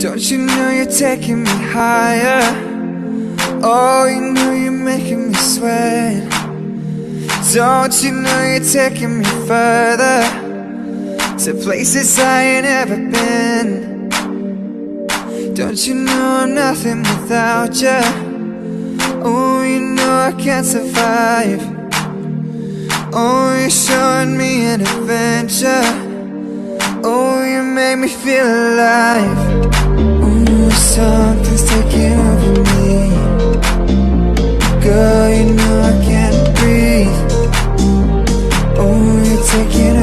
Don't you know you're taking me higher? Oh, you know you're making me sweat. Don't you know you're taking me further, to places I ain't ever been. Don't you know I'm nothing without you? Oh, you know I can't survive. Oh, you're showing me an adventure. Oh, you make me feel alive. Oh, something's taking over me. Girl, you know I can't breathe. Oh, you're taking